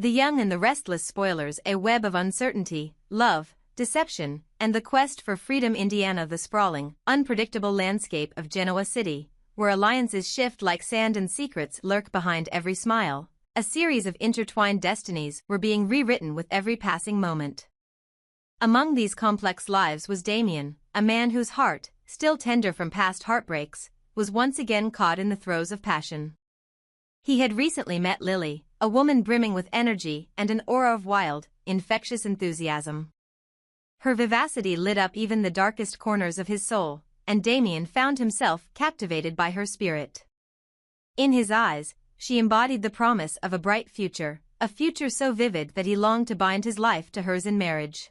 The Young and the Restless spoilers a web of uncertainty, love, deception, and the quest for freedom. Indiana, the sprawling, unpredictable landscape of Genoa City, where alliances shift like sand and secrets lurk behind every smile. A series of intertwined destinies were being rewritten with every passing moment. Among these complex lives was Damien, a man whose heart, still tender from past heartbreaks, was once again caught in the throes of passion. He had recently met Lily, a woman brimming with energy and an aura of wild, infectious enthusiasm. Her vivacity lit up even the darkest corners of his soul, and Damien found himself captivated by her spirit. In his eyes, she embodied the promise of a bright future, a future so vivid that he longed to bind his life to hers in marriage.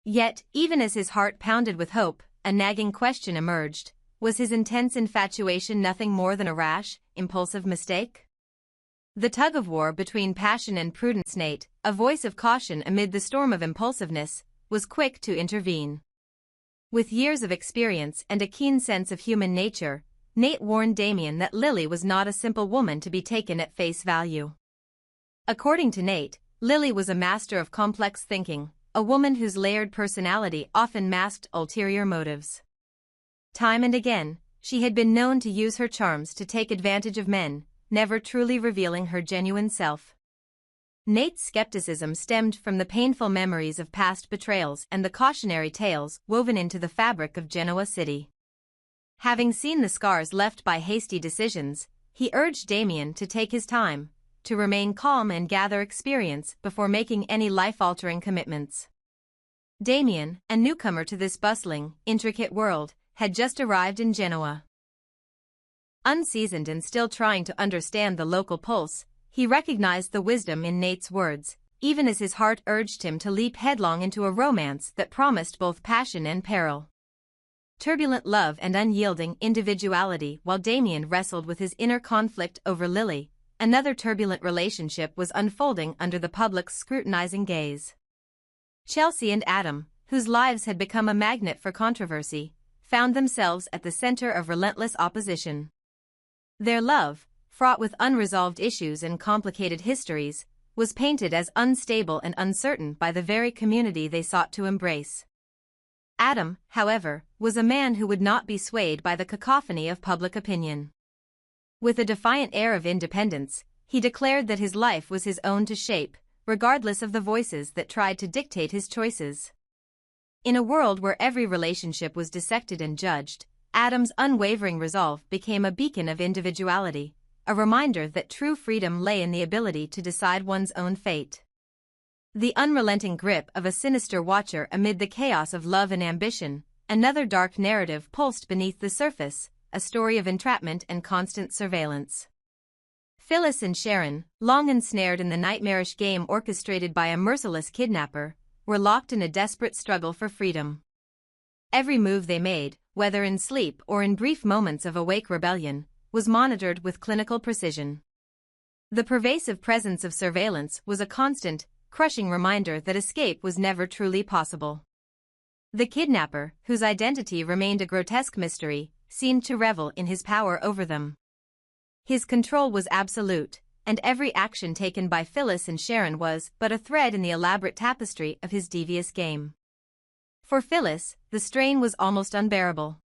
Yet, even as his heart pounded with hope, a nagging question emerged: was his intense infatuation nothing more than a rash, impulsive mistake? The tug-of-war between passion and prudence. Nate, a voice of caution amid the storm of impulsiveness, was quick to intervene. With years of experience and a keen sense of human nature, Nate warned Damien that Lily was not a simple woman to be taken at face value. According to Nate, Lily was a master of complex thinking, a woman whose layered personality often masked ulterior motives. Time and again, she had been known to use her charms to take advantage of men, never truly revealing her genuine self. Nate's skepticism stemmed from the painful memories of past betrayals and the cautionary tales woven into the fabric of Genoa City. Having seen the scars left by hasty decisions, he urged Damien to take his time, to remain calm and gather experience before making any life-altering commitments. Damien, a newcomer to this bustling, intricate world, had just arrived in Genoa. Unseasoned and still trying to understand the local pulse, he recognized the wisdom in Nate's words, even as his heart urged him to leap headlong into a romance that promised both passion and peril. Turbulent love and unyielding individuality. While Damien wrestled with his inner conflict over Lily, another turbulent relationship was unfolding under the public's scrutinizing gaze. Chelsea and Adam, whose lives had become a magnet for controversy, found themselves at the center of relentless opposition. Their love, fraught with unresolved issues and complicated histories, was painted as unstable and uncertain by the very community they sought to embrace. Adam, however, was a man who would not be swayed by the cacophony of public opinion. With a defiant air of independence, he declared that his life was his own to shape, regardless of the voices that tried to dictate his choices. In a world where every relationship was dissected and judged, Adam's unwavering resolve became a beacon of individuality, a reminder that true freedom lay in the ability to decide one's own fate. The unrelenting grip of a sinister watcher amid the chaos of love and ambition, another dark narrative pulsed beneath the surface, a story of entrapment and constant surveillance. Phyllis and Sharon, long ensnared in the nightmarish game orchestrated by a merciless kidnapper, were locked in a desperate struggle for freedom. Every move they made, whether in sleep or in brief moments of awake rebellion, was monitored with clinical precision. The pervasive presence of surveillance was a constant, crushing reminder that escape was never truly possible. The kidnapper, whose identity remained a grotesque mystery, seemed to revel in his power over them. His control was absolute, and every action taken by Phyllis and Sharon was but a thread in the elaborate tapestry of his devious game. For Phyllis, the strain was almost unbearable.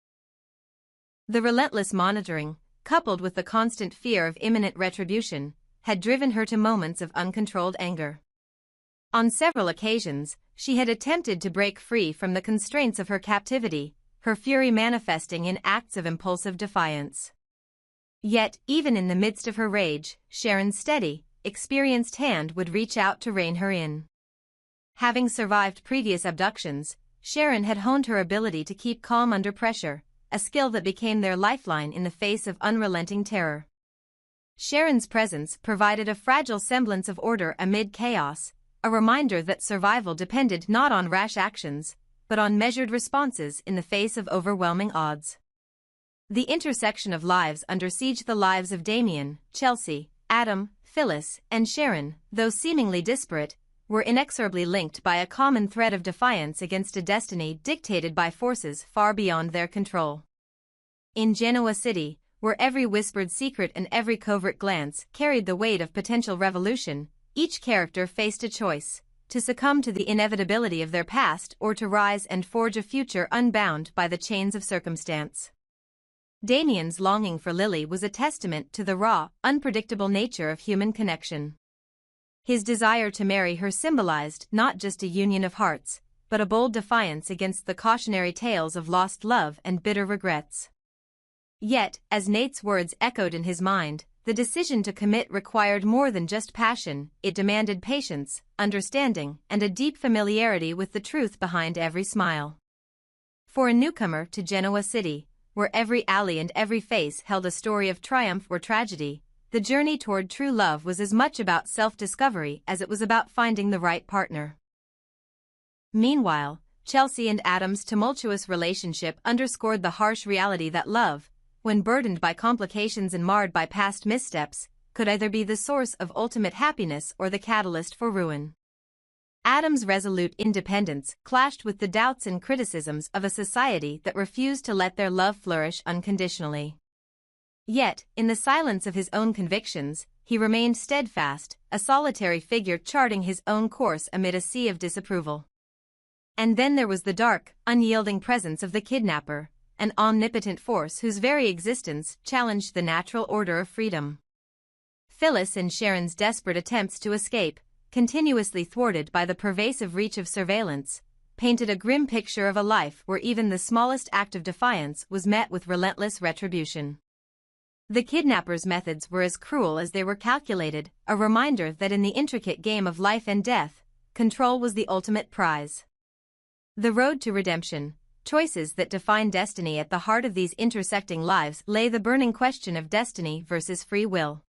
The relentless monitoring, coupled with the constant fear of imminent retribution, had driven her to moments of uncontrolled anger. On several occasions, she had attempted to break free from the constraints of her captivity, her fury manifesting in acts of impulsive defiance. Yet, even in the midst of her rage, Sharon's steady, experienced hand would reach out to rein her in. Having survived previous abductions, Sharon had honed her ability to keep calm under pressure, a skill that became their lifeline in the face of unrelenting terror. Sharon's presence provided a fragile semblance of order amid chaos, a reminder that survival depended not on rash actions, but on measured responses in the face of overwhelming odds. The intersection of lives under siege. The lives of Damien, Chelsea, Adam, Phyllis, and Sharon, though seemingly disparate, were inexorably linked by a common thread of defiance against a destiny dictated by forces far beyond their control. In Genoa City, where every whispered secret and every covert glance carried the weight of potential revolution, Each character faced a choice: to succumb to the inevitability of their past or to rise and forge a future unbound by the chains of circumstance. Damien's longing for Lily was a testament to the raw, unpredictable nature of human connection. His desire to marry her symbolized not just a union of hearts, but a bold defiance against the cautionary tales of lost love and bitter regrets. Yet, as Nate's words echoed in his mind, the decision to commit required more than just passion. It demanded patience, understanding, and a deep familiarity with the truth behind every smile. For a newcomer to Genoa City, where every alley and every face held a story of triumph or tragedy, the journey toward true love was as much about self-discovery as it was about finding the right partner. Meanwhile, Chelsea and Adam's tumultuous relationship underscored the harsh reality that love, when burdened by complications and marred by past missteps, could either be the source of ultimate happiness or the catalyst for ruin. Adam's resolute independence clashed with the doubts and criticisms of a society that refused to let their love flourish unconditionally. Yet, in the silence of his own convictions, he remained steadfast, a solitary figure charting his own course amid a sea of disapproval. And then there was the dark, unyielding presence of the kidnapper, an omnipotent force whose very existence challenged the natural order of freedom. Phyllis and Sharon's desperate attempts to escape, continuously thwarted by the pervasive reach of surveillance, painted a grim picture of a life where even the smallest act of defiance was met with relentless retribution. The kidnappers' methods were as cruel as they were calculated, a reminder that in the intricate game of life and death, control was the ultimate prize. The road to redemption, choices that define destiny. At the heart of these intersecting lives lay the burning question of destiny versus free will.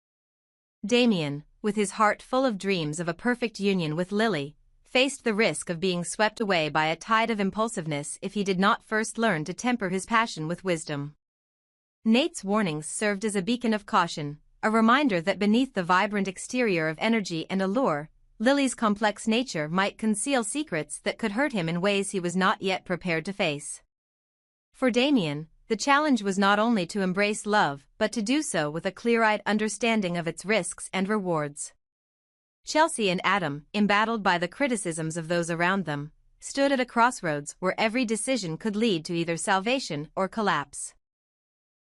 Damien, with his heart full of dreams of a perfect union with Lily, faced the risk of being swept away by a tide of impulsiveness if he did not first learn to temper his passion with wisdom. Nate's warnings served as a beacon of caution, a reminder that beneath the vibrant exterior of energy and allure, Lily's complex nature might conceal secrets that could hurt him in ways he was not yet prepared to face. For Damien, the challenge was not only to embrace love, but to do so with a clear-eyed understanding of its risks and rewards. Chelsea and Adam, embattled by the criticisms of those around them, stood at a crossroads where every decision could lead to either salvation or collapse.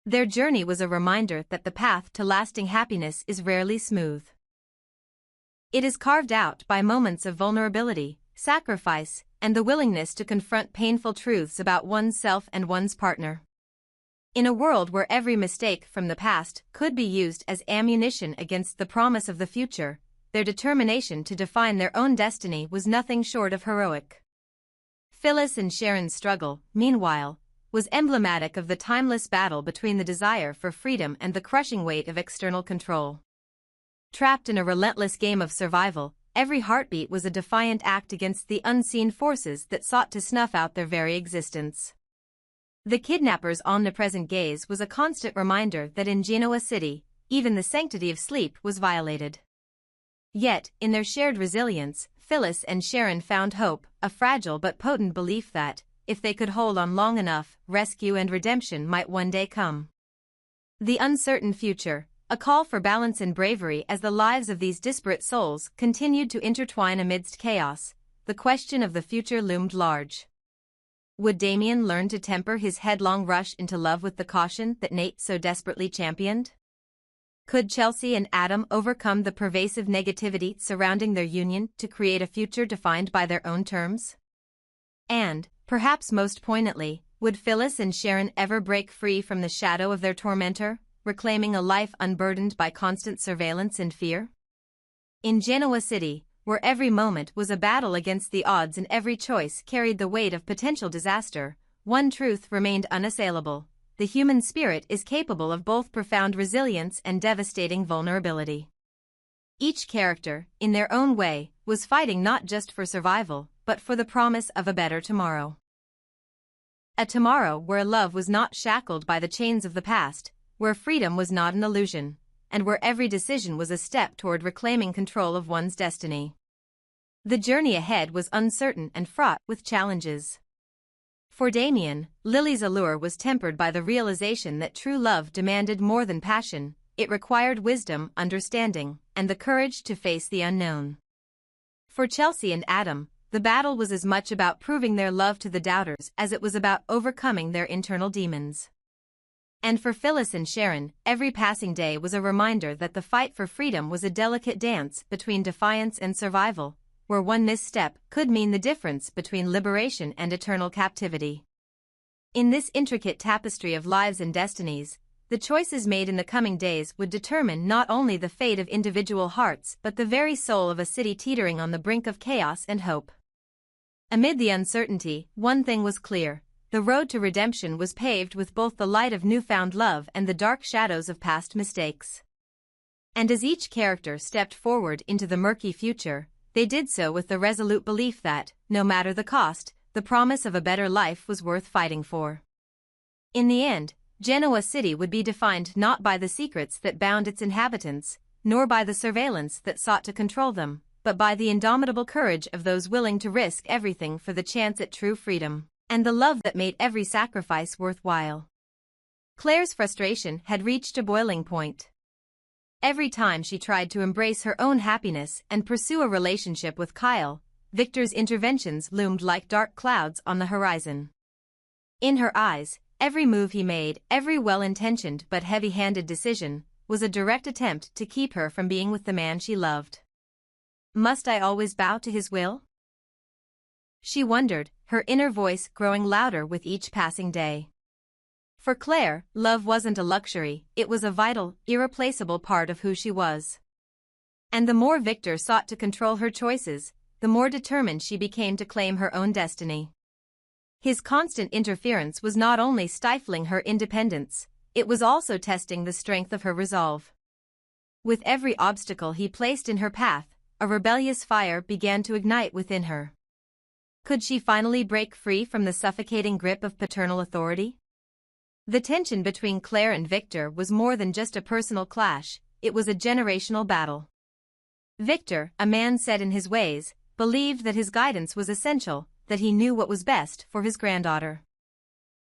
Their journey was a reminder that the path to lasting happiness is rarely smooth. It is carved out by moments of vulnerability, sacrifice, and the willingness to confront painful truths about oneself and one's partner. In a world where every mistake from the past could be used as ammunition against the promise of the future, their determination to define their own destiny was nothing short of heroic. Phyllis and Sharon's struggle, meanwhile, was emblematic of the timeless battle between the desire for freedom and the crushing weight of external control. Trapped in a relentless game of survival, every heartbeat was a defiant act against the unseen forces that sought to snuff out their very existence. The kidnapper's omnipresent gaze was a constant reminder that in Genoa City, even the sanctity of sleep was violated. Yet, in their shared resilience, Phyllis and Sharon found hope, a fragile but potent belief that, if they could hold on long enough, rescue and redemption might one day come. The uncertain future, a call for balance and bravery as the lives of these disparate souls continued to intertwine amidst chaos, the question of the future loomed large. Would Damien learn to temper his headlong rush into love with the caution that Nate so desperately championed? Could Chelsea and Adam overcome the pervasive negativity surrounding their union to create a future defined by their own terms? And, perhaps most poignantly, would Phyllis and Sharon ever break free from the shadow of their tormentor, reclaiming a life unburdened by constant surveillance and fear? In Genoa City, where every moment was a battle against the odds and every choice carried the weight of potential disaster, one truth remained unassailable: the human spirit is capable of both profound resilience and devastating vulnerability. Each character, in their own way, was fighting not just for survival, but for the promise of a better tomorrow. A tomorrow where love was not shackled by the chains of the past, where freedom was not an illusion, and where every decision was a step toward reclaiming control of one's destiny. The journey ahead was uncertain and fraught with challenges. For Damien, Lily's allure was tempered by the realization that true love demanded more than passion; it required wisdom, understanding, and the courage to face the unknown. For Chelsea and Adam, the battle was as much about proving their love to the doubters as it was about overcoming their internal demons. And for Phyllis and Sharon, every passing day was a reminder that the fight for freedom was a delicate dance between defiance and survival, where one misstep could mean the difference between liberation and eternal captivity. In this intricate tapestry of lives and destinies, the choices made in the coming days would determine not only the fate of individual hearts but the very soul of a city teetering on the brink of chaos and hope. Amid the uncertainty, one thing was clear: the road to redemption was paved with both the light of newfound love and the dark shadows of past mistakes. And as each character stepped forward into the murky future, they did so with the resolute belief that, no matter the cost, the promise of a better life was worth fighting for. In the end, Genoa City would be defined not by the secrets that bound its inhabitants, nor by the surveillance that sought to control them, but by the indomitable courage of those willing to risk everything for the chance at true freedom, and the love that made every sacrifice worthwhile. Claire's frustration had reached a boiling point. Every time she tried to embrace her own happiness and pursue a relationship with Kyle, Victor's interventions loomed like dark clouds on the horizon. In her eyes, every move he made, every well-intentioned but heavy-handed decision, was a direct attempt to keep her from being with the man she loved. Must I always bow to his will? She wondered, her inner voice growing louder with each passing day. For Claire, love wasn't a luxury, it was a vital, irreplaceable part of who she was. And the more Victor sought to control her choices, the more determined she became to claim her own destiny. His constant interference was not only stifling her independence, it was also testing the strength of her resolve. With every obstacle he placed in her path, a rebellious fire began to ignite within her. Could she finally break free from the suffocating grip of paternal authority? The tension between Claire and Victor was more than just a personal clash, it was a generational battle. Victor, a man set in his ways, believed that his guidance was essential, that he knew what was best for his granddaughter.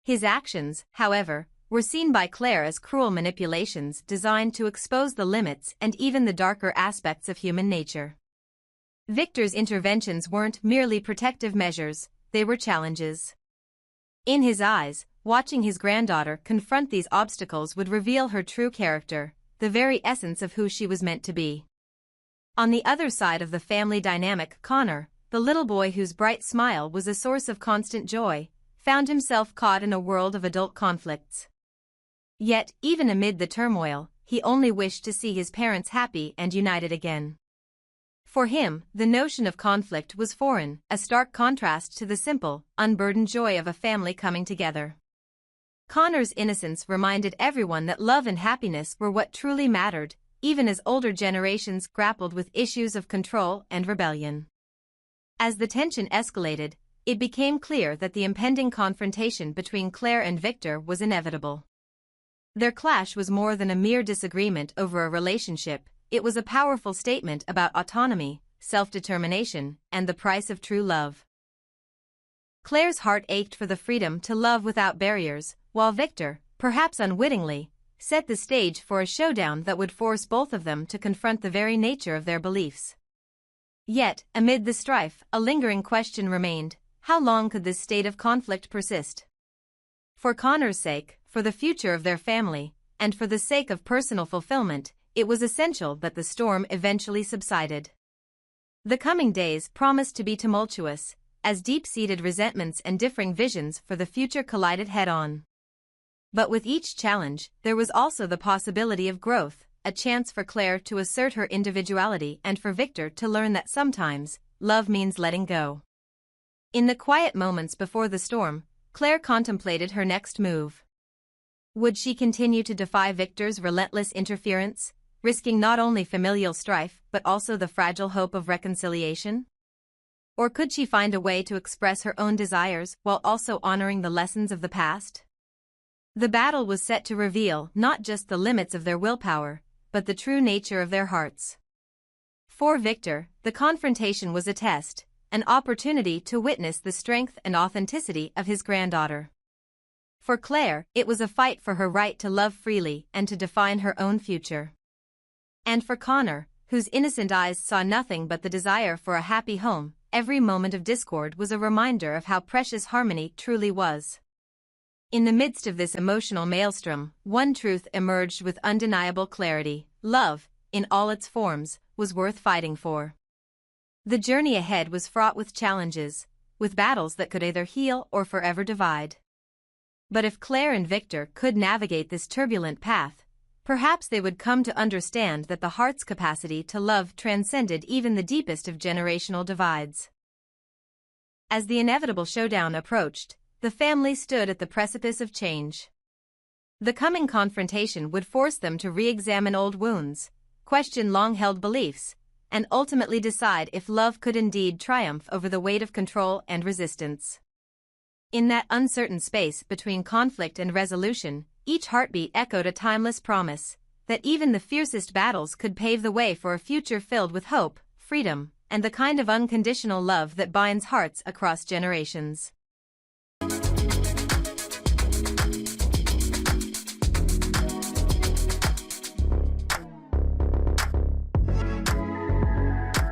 His actions, however, were seen by Claire as cruel manipulations designed to expose the limits and even the darker aspects of human nature. Victor's interventions weren't merely protective measures, they were challenges. In his eyes, watching his granddaughter confront these obstacles would reveal her true character, the very essence of who she was meant to be. On the other side of the family dynamic, Connor, the little boy whose bright smile was a source of constant joy, found himself caught in a world of adult conflicts. Yet, even amid the turmoil, he only wished to see his parents happy and united again. For him, the notion of conflict was foreign, a stark contrast to the simple, unburdened joy of a family coming together. Connor's innocence reminded everyone that love and happiness were what truly mattered, even as older generations grappled with issues of control and rebellion. As the tension escalated, it became clear that the impending confrontation between Claire and Victor was inevitable. Their clash was more than a mere disagreement over a relationship, it was a powerful statement about autonomy, self-determination, and the price of true love. Claire's heart ached for the freedom to love without barriers, while Victor, perhaps unwittingly, set the stage for a showdown that would force both of them to confront the very nature of their beliefs. Yet, amid the strife, a lingering question remained: how long could this state of conflict persist? For Connor's sake, for the future of their family, and for the sake of personal fulfillment, it was essential that the storm eventually subsided. The coming days promised to be tumultuous, as deep-seated resentments and differing visions for the future collided head-on. But with each challenge, there was also the possibility of growth, a chance for Claire to assert her individuality and for Victor to learn that sometimes, love means letting go. In the quiet moments before the storm, Claire contemplated her next move. Would she continue to defy Victor's relentless interference, risking not only familial strife but also the fragile hope of reconciliation? Or could she find a way to express her own desires while also honoring the lessons of the past? The battle was set to reveal not just the limits of their willpower, but the true nature of their hearts. For Victor, the confrontation was a test, an opportunity to witness the strength and authenticity of his granddaughter. For Claire, it was a fight for her right to love freely and to define her own future. And for Connor, whose innocent eyes saw nothing but the desire for a happy home, every moment of discord was a reminder of how precious harmony truly was. In the midst of this emotional maelstrom, one truth emerged with undeniable clarity: love, in all its forms, was worth fighting for. The journey ahead was fraught with challenges, with battles that could either heal or forever divide. But if Claire and Victor could navigate this turbulent path, perhaps they would come to understand that the heart's capacity to love transcended even the deepest of generational divides. As the inevitable showdown approached, the family stood at the precipice of change. The coming confrontation would force them to re-examine old wounds, question long-held beliefs, and ultimately decide if love could indeed triumph over the weight of control and resistance. In that uncertain space between conflict and resolution, each heartbeat echoed a timeless promise that even the fiercest battles could pave the way for a future filled with hope, freedom, and the kind of unconditional love that binds hearts across generations.